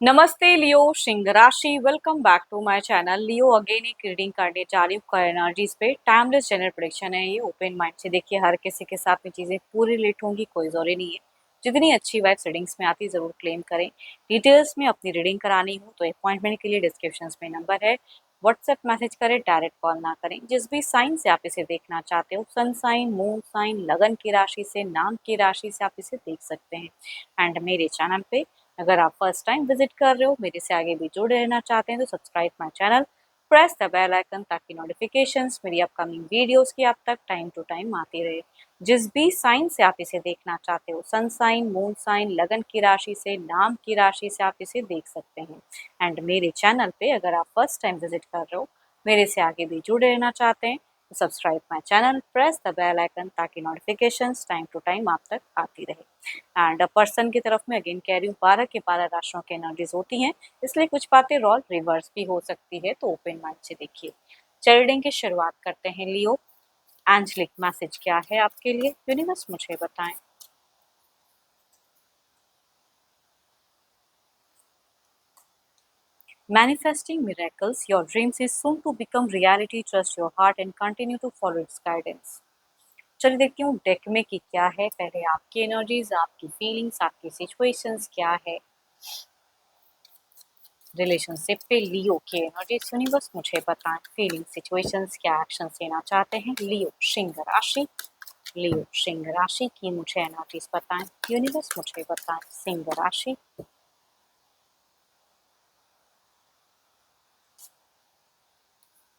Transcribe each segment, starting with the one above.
नमस्ते लियो सिंह राशि। Welcome back to my channel. Leo again एक रीडिंग करने जा रही हूँ एनर्जीज पे। टाइमलेस जनरल प्रेडिक्शन है ये। ओपन माइंड से देखिए, हर किसी के साथ में चीज़ें पूरी रिलेट होंगी, कोई जरूरी नहीं है। जितनी अच्छी वाइब्स रीडिंग्स में आती जरूर क्लेम करें। डिटेल्स में अपनी रीडिंग करानी हो तो अपॉइंटमेंट के लिए डिस्क्रिप्शन में नंबर है, व्हाट्सएप मैसेज करें, डायरेक्ट कॉल ना करें। जिस भी साइन से आप इसे देखना चाहते हो, सन साइन, मून साइन, लगन की राशि से, नाम की राशि से आप इसे देख सकते हैं। एंड मेरे चैनल पे अगर आप फर्स्ट टाइम विजिट कर रहे हो, मेरे से आगे भी जुड़े रहना चाहते हैं तो subscribe my channel, press the bell icon ताकि नोटिफिकेशंस मेरी अपकमिंग वीडियोस की आप तक टाइम टू टाइम आती रहे। जिस भी साइन से आप इसे देखना चाहते हो, सन साइन, मून साइन, लगन की राशि से, नाम की राशि से आप इसे देख सकते हैं। एंड मेरे चैनल पे अगर आप फर्स्ट टाइम विजिट कर रहे हो, मेरे से आगे भी जुड़े रहना चाहते हैं तो subscribe my channel, press the bell icon ताकि नोटिफिकेशंस टाइम टू टाइम आप तक आती रहे। एंड पर्सन की तरफ में अगेन कह रही हूँ, 12 के 12 राशियों की एनर्जीज होती हैं, इसलिए कुछ बातें रोल रिवर्स भी हो सकती है, तो ओपन माइंड से देखिए। रीडिंग की शुरुआत करते हैं लियो। एंजलिक मैसेज क्या है आपके लिए, यूनिवर्स मुझे बताएं। Manifesting miracles, your dreams is soon to become reality. Trust your heart and continue to follow its guidance. चलिए देखती हूँ डेक में की क्या है। पहले आपकी एनर्जीज, आपकी फीलिंग्स, आपकी सिचुएशंस क्या है रिलेशनशिप पे। लियो के एनर्जीज यूनिवर्स मुझे बताएं। फीलिंग, सिचुएशंस, क्या एक्शन लेना चाहते हैं लियो सिंह राशि। लियो सिंह राशि की मुझे एनर्जीज बताएं यूनिवर्स मुझे बताएं। सिंह राशि।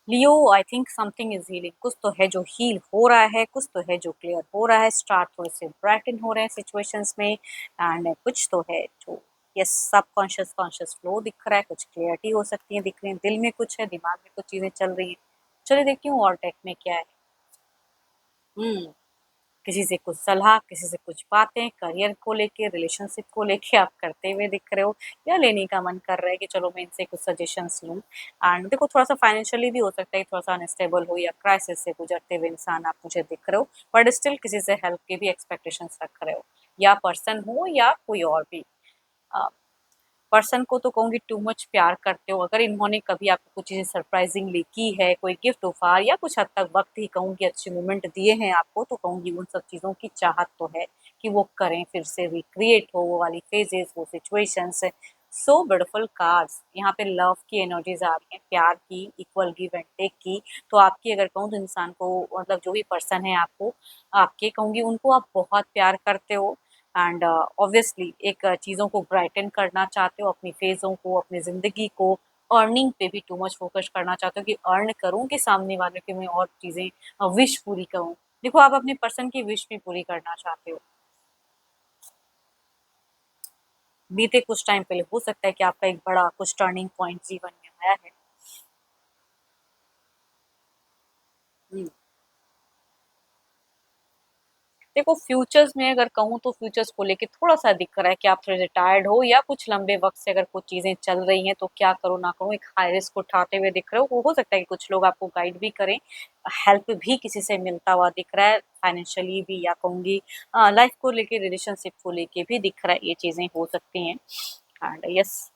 Leo, I think something is healing. कुछ तो है जो हील हो रहा है, कुछ तो है जो क्लियर हो रहा है। स्टार थोड़े से ब्राइटन हो रहे हैं सिचुएशंस में। एंड कुछ तो है जो यस सबकॉन्शियस कॉन्शियस फ्लो दिख रहा है। कुछ क्लियरिटी हो सकती है, दिख रही है। दिल में कुछ है, दिमाग में कुछ चीजें चल रही है। चलिए देखती हूँ और टेक में क्या है। हम्म किसी से कुछ सलाह, किसी से कुछ बातें, करियर को लेके, रिलेशनशिप को लेके आप करते हुए दिख रहे हो, या लेने का मन कर रहा है कि चलो मैं इनसे कुछ सजेशंस लूँ। एंड देखो, थोड़ा सा फाइनेंशियली भी हो सकता है, थोड़ा सा अनस्टेबल हो या क्राइसिस से गुजरते हुए इंसान आप मुझे दिख रहे हो, बट स्टिल किसी से हेल्प के भी एक्सपेक्टेशंस रख रहे हो, या पर्सन हो या कोई और भी। पर्सन को तो कहूँगी टू मच प्यार करते हो। अगर इन्होंने कभी आपको कुछ चीज़ें सरप्राइजिंगली की है, कोई गिफ्ट उपहार या कुछ हद तक वक्त ही कहूँगी अच्छे मोमेंट दिए हैं आपको, तो कहूँगी उन सब चीज़ों की चाहत तो है कि वो करें, फिर से रिक्रिएट हो वो वाली फेजेस, वो सिचुएशंस। सो ब्यूटीफुल कार्ड्स यहाँ पे। लव की एनर्जीज आ रही हैं, प्यार की, इक्वल गिव एंड टेक की। तो आपकी अगर कहूँ तो इंसान को, मतलब जो भी पर्सन है आपको, आपके कहूँगी उनको आप बहुत प्यार करते हो। एंड ऑब्वियसली एक चीज़ों को ब्राइटन करना चाहते हो, अपनी फेज़ों को, अपनी ज़िंदगी को। अर्निंग पे भी टू मच फोकस करना चाहते हो कि अर्न करूँ कि सामने वाले की मैं और चीज़ें विश पूरी करूँ। देखो, आप अपने पर्सन की विश भी पूरी करना चाहते हो। बीते कुछ टाइम पहले हो सकता है कि आपका एक बड़ा कुछ टर्निंग पॉइंट जीवन में आया है। हम्म। देखो, फ्यूचर्स में अगर कहूँ तो फ्यूचर्स को लेके थोड़ा-सा दिख रहा है कि आप थोड़े से टायर्ड हो, या कुछ लंबे वक़्त से अगर कुछ चीज़ें चल रही हैं तो क्या करूँ ना करूँ, एक हाई रिस्क उठाते हुए दिख रहे हो। वो हो सकता है कि कुछ लोग आपको गाइड भी करें, हेल्प भी किसी से मिलता हुआ दिख रहा है, फाइनेंशियली भी, या कहूँगी लाइफ़ को लेके, रिलेशनशिप को लेके भी दिख रहा है। ये चीज़ें हो सकती हैं। एंड यस,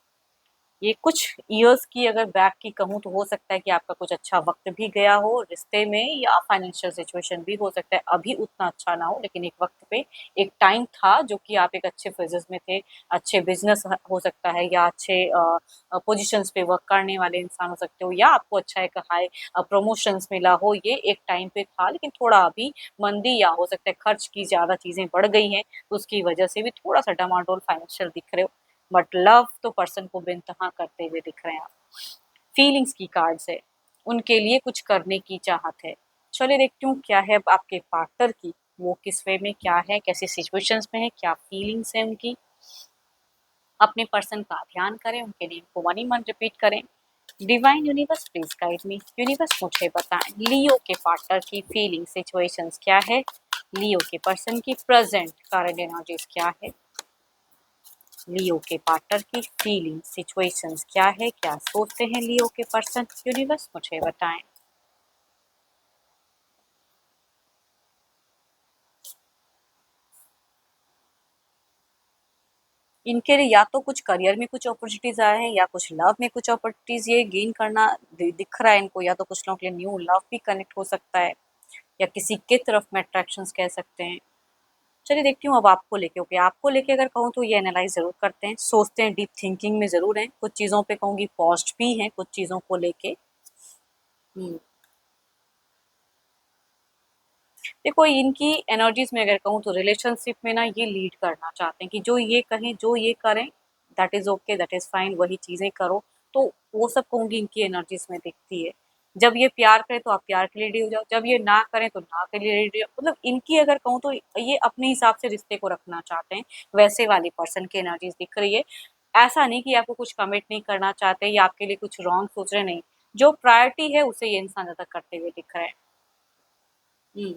ये कुछ इयर्स की अगर बैक की कहूँ तो हो सकता है कि आपका कुछ अच्छा वक्त भी गया हो रिश्ते में, या फाइनेंशियल सिचुएशन भी हो सकता है अभी उतना अच्छा ना हो, लेकिन एक वक्त पे एक टाइम था जो कि आप एक अच्छे फेजेस में थे। अच्छे बिजनेस हो सकता है, या अच्छे पोजीशंस पे वर्क करने वाले इंसान हो सकते हो, या आपको अच्छा एक हाई प्रमोशंस मिला हो। ये एक टाइम पे था, लेकिन थोड़ा अभी मंदी, या हो सकता है खर्च की ज़्यादा चीज़ें बढ़ गई हैं, तो उसकी वजह से भी थोड़ा सा डमाडोल फाइनेंशियल दिख रहे हो। बट लव तो पर्सन को बेनतहा करते हुए दिख रहे हैं आप। फीलिंग्स की कार्ड्स है, उनके लिए कुछ करने की चाहत है। चलिए देखती हूँ क्या है आपके पार्टनर की, वो किस वे में क्या है, कैसी सिचुएशंस में है, क्या फीलिंग्स है उनकी। अपने पर्सन का ध्यान करें, उनके नेम को मन ही मन रिपीट करें। Divine universe please guide me. Universe मुझे बताएं लियो के पार्टनर की फीलिंग सिचुएशंस क्या है, लियो के पर्सन की प्रेजेंट करंट एनर्जीज क्या है, लियो के पार्टनर की फीलिंग सिचुएशंस क्या है, क्या सोचते हैं लियो के पर्सन, यूनिवर्स मुझे बताएं। इनके लिए या तो कुछ करियर में कुछ अपॉर्चुनिटीज आए हैं या कुछ लव में कुछ अपॉर्चुनिटीज ये गेन करना दिख रहा है इनको, या तो कुछ लोगों के लिए न्यू लव भी कनेक्ट हो सकता है या किसी के तरफ में अट्रैक्शंस कह सकते हैं। चलिए देखती हूँ अब आपको लेके। ओके, आपको लेके अगर कहूँ तो ये एनालाइज जरूर करते हैं, सोचते हैं, डीप थिंकिंग में जरूर हैं, कुछ चीज़ों पे कहूँगी पॉज्ड भी हैं कुछ चीज़ों को लेके। हम्म, देखो इनकी एनर्जीज में अगर कहूँ तो रिलेशनशिप में ना ये लीड करना चाहते हैं कि जो ये कहें जो ये करें that is okay, that is fine, वही चीजें करो। तो वो सब कहूँगी इनकी एनर्जीज में दिखती है। जब ये प्यार करें तो आप प्यार के लिए रेडी हो जाओ, जब ये ना करें तो ना के लिए रेडी हो, मतलब इनकी अगर कहूँ तो ये अपने हिसाब से रिश्ते को रखना चाहते हैं, वैसे वाली पर्सन की एनर्जीज दिख रही है। ऐसा नहीं कि आपको कुछ कमिट नहीं करना चाहते या आपके लिए कुछ रॉन्ग सोच रहे, नहीं, जो प्रायोरिटी है उसे ये इंसान ज्यादा करते हुए दिख रहा है। हम्म।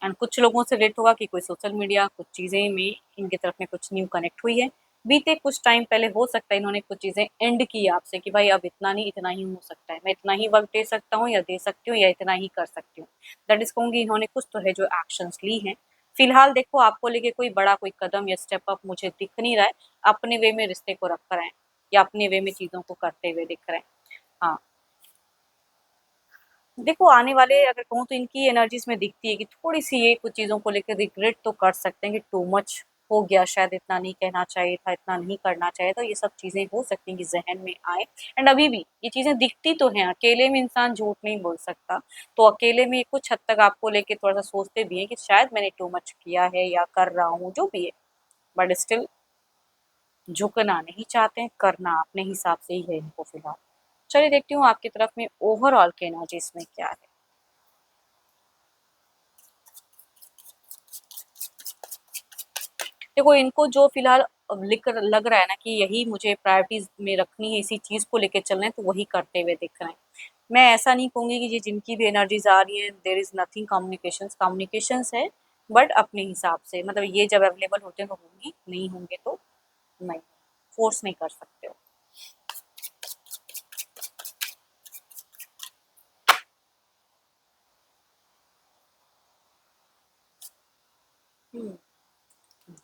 एंड कुछ लोगों से रिलेट होगा कि कोई सोशल मीडिया कुछ चीज़ें में इनकी तरफ में कुछ न्यू कनेक्ट हुई है। बीते कुछ टाइम पहले हो सकता है इन्होंने कुछ चीज़ें एंड की आपसे कि भाई अब इतना नहीं, इतना ही हो सकता है, मैं इतना ही वक्त दे सकता हूँ या दे सकती हूँ या इतना ही कर सकती हूँ। दैट इज कहूँगी इन्होंने कुछ तो है जो एक्शंस ली हैं। फिलहाल देखो आपको लेके कोई बड़ा कोई कदम या स्टेप अप मुझे दिख नहीं रहा है। अपने वे में रिश्ते को रख कर हैं या अपने वे में चीज़ों को करते हुए दिख रहे हैं। हाँ, देखो आने वाले अगर कहूँ तो इनकी एनर्जीज में दिखती है कि थोड़ी-सी ये कुछ चीज़ों को लेकर रिग्रेट तो कर सकते हैं कि टू मच हो गया, शायद इतना नहीं कहना चाहिए था, इतना नहीं करना चाहिए था। ये सब चीज़ें हो सकती हैं कि ज़हन में आए। एंड अभी भी ये चीज़ें दिखती तो हैं, अकेले में इंसान झूठ नहीं बोल सकता। तो अकेले में कुछ हद तक आपको लेके थोड़ा-सा सोचते भी हैं कि शायद मैंने टू मच किया है या कर रहा हूँ, जो भी है। बट स्टिल झुकना नहीं चाहते हैं, करना अपने हिसाब से ही है इनको फिलहाल। चलिए देखती हूँ आपकी तरफ में ओवरऑल के एनर्जीज में क्या है। देखो इनको जो फिलहाल अब लिख लग रहा है ना कि यही मुझे प्रायोरिटीज में रखनी है, इसी चीज को लेके चलना है, तो वही करते हुए दिख रहे हैं। मैं ऐसा नहीं कहूंगी कि ये जिनकी भी एनर्जीज आ रही है देर इज नथिंग, कम्युनिकेशंस है, बट अपने हिसाब से, मतलब ये जब अवेलेबल होते हैं तो होंगी, नहीं होंगे तो नहीं, फोर्स नहीं कर सकते हो।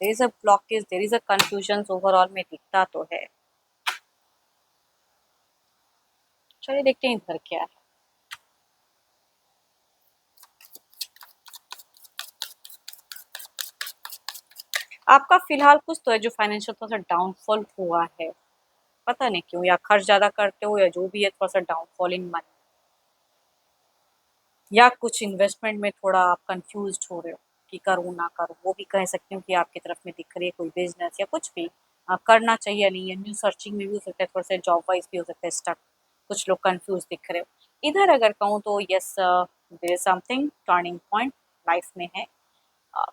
There is a blockage, there is a confusion overall में दिखता तो है। चलिए देखते हैं इधर क्या है। आपका फिलहाल कुछ तो है जो फाइनेंशियल थोड़ा सा डाउनफॉल हुआ है, पता नहीं क्यों, या खर्च ज़्यादा करते हो या जो भी है, थोड़ा-सा डाउनफॉल इन मनी, या कुछ इन्वेस्टमेंट में थोड़ा आप कन्फ्यूज़्ड हो रहे हो कि करूँ ना करूँ। वो भी कह सकती हूँ कि आपकी तरफ में दिख रही है कोई बिज़नेस या कुछ भी करना चाहिए या नहीं है। न्यू सर्चिंग में भी हो सकता है, थोड़ा-सा जॉब वाइज़ भी हो सकता है स्टक। कुछ लोग कन्फ्यूज़ दिख रहे हो। इधर अगर कहूँ तो yes, there is something turning point life में है। अ,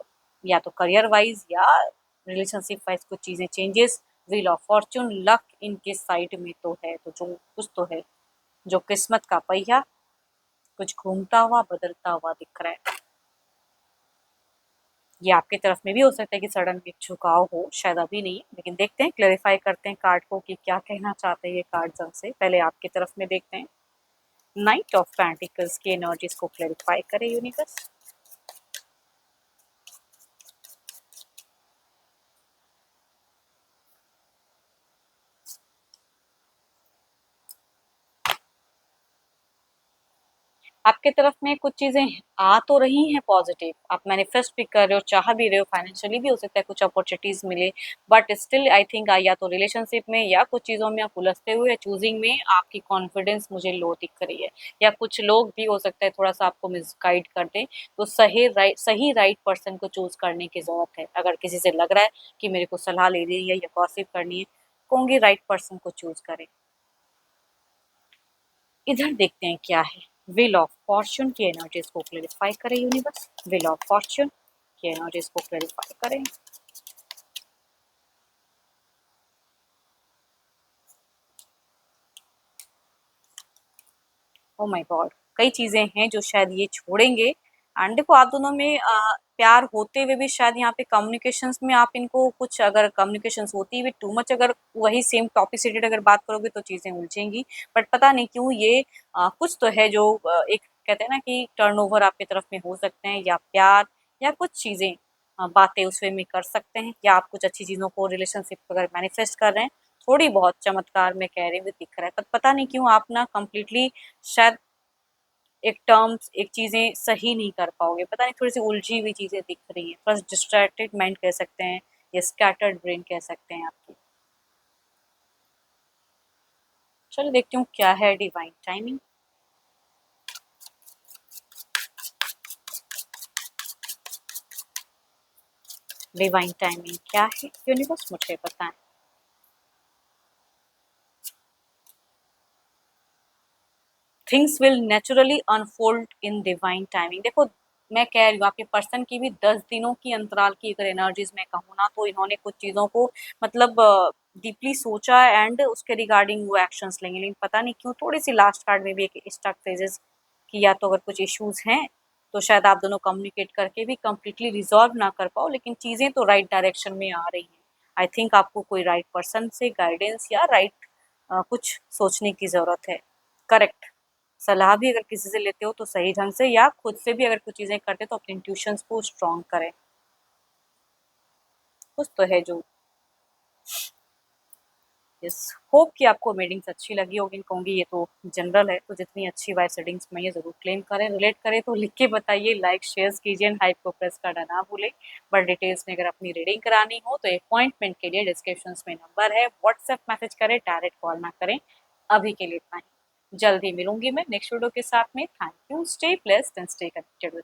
या तो करियर वाइज़ या रिलेशनशिप वाइज़ कुछ चीज़ें changes, wheel of fortune, luck इनके साइड में तो है, तो जो कुछ तो है, जो किस्मत का पहिया कुछ घूमता हुआ, बदलता हुआ दिख रहा है। ये आपकी तरफ में भी हो सकता है कि सडन एक झुकाव हो, शायद अभी नहीं, लेकिन देखते हैं, क्लेरिफाई करते हैं कार्ड को कि क्या कहना चाहते हैं ये कार्ड्स हमसे। पहले आपकी तरफ में देखते हैं। नाइट ऑफ पेंटिकल्स की एनर्जीज को क्लेरिफाई करें यूनिवर्स। आपके तरफ में कुछ चीज़ें आ तो रही हैं पॉजिटिव, आप मैनिफेस्ट भी कर रहे हो, चाह भी रहे हो, फाइनेंशियली भी हो सकता है कुछ अपॉर्चुनिटीज़ मिले, बट स्टिल आई थिंक या तो रिलेशनशिप में या कुछ चीज़ों में आप उलझते हुए, चूज़िंग में आपकी कॉन्फिडेंस मुझे लो दिख रही है, या कुछ लोग भी हो सकता है थोड़ा-सा आपको मिसगाइड कर दें, तो सही राइट पर्सन को चूज़ करने की ज़रूरत है। अगर किसी से लग रहा है कि मेरे को सलाह लेनी है या गॉसिप करनी है, कहूँगी राइट पर्सन को चूज़ करें। इधर देखते हैं क्या है। व्हील ऑफ फॉर्च्यून की एनर्जीज को क्लेरिफाई करें यूनिवर्स। व्हील ऑफ फॉर्च्यून की एनर्जीज को क्लेरिफाई करें। ओ माय गॉड, कई चीजें हैं जो शायद ये छोड़ेंगे। एंड देखो आप दोनों में प्यार होते हुए भी शायद यहाँ पे कम्युनिकेशंस में आप इनको कुछ, अगर कम्युनिकेशंस होती हुई टू मच, अगर वही सेम टॉपिक से रिलेटेड अगर बात करोगे तो चीजें उलझेंगी। बट पता नहीं क्यों ये कुछ तो है जो एक कहते हैं ना कि टर्नओवर आपकी तरफ में हो सकते हैं, या प्यार या कुछ चीजें बातें उस वे में कर सकते हैं, या आप कुछ अच्छी चीज़ों को रिलेशनशिप अगर मैनिफेस्ट कर रहे हैं, थोड़ी बहुत चमत्कार में कह रही हुई दिख रहा है, पर पता नहीं क्यों आप ना कंप्लीटली शायद एक टर्म्स एक चीज़ें सही नहीं कर पाओगे, पता नहीं थोड़ी सी उलझी हुई चीज़ें दिख रही हैं, बस डिस्ट्रैक्टेड माइंड कह सकते हैं या स्कैटर्ड ब्रेन कह सकते हैं आपकी। चलो देखती हूँ क्या है डिवाइन टाइमिंग। डिवाइन टाइमिंग क्या है यूनिवर्स, मुझे बताएं। Things will naturally unfold in divine timing. देखो मैं कह रही हूँ आपके पर्सन की भी 10 दिनों की अंतराल की अगर एनर्जीज में कहूँ ना, तो इन्होंने कुछ चीज़ों को मतलब डीपली सोचा एंड उसके रिगार्डिंग वो एक्शंस लेंगे, लेकिन पता नहीं क्यों थोड़ी सी लास्ट कार्ड में भी एक स्टक फेजेस कि या तो अगर कुछ इश्यूज हैं तो शायद आप दोनों कम्युनिकेट करके भी कम्प्लीटली रिजॉल्व ना कर पाओ, लेकिन चीज़ें तो राइट डायरेक्शन में आ रही हैं। आई थिंक आपको कोई राइट पर्सन से गाइडेंस या राइट कुछ सोचने की ज़रूरत है। करेक्ट सलाह भी अगर किसी से लेते हो तो सही ढंग से, या खुद से भी अगर कुछ चीज़ें करते हो तो अपने इंट्यूशंस को स्ट्रॉन्ग करें। कुछ तो है जो यस। होप कि आपको रीडिंग्स अच्छी लगी होगी, कहूँगी ये तो जनरल है, तो जितनी अच्छी वाइज रीडिंग्स में ये ज़रूर क्लेम करें, रिलेट करें तो लिख के बताइए, लाइक शेयर कीजिए एंड हाइप को प्रेस करना ना भूलें। बट डिटेल्स में अगर अपनी रीडिंग करानी हो तो अपॉइंटमेंट के लिए डिस्क्रिप्शन में नंबर है, व्हाट्सएप मैसेज करें, डायरेक्ट कॉल ना करें। अभी के लिए इतना ही, जल्दी मिलूंगी मैं नेक्स्ट वीडियो के साथ में। Thank you, stay blessed and stay connected with